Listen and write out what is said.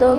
2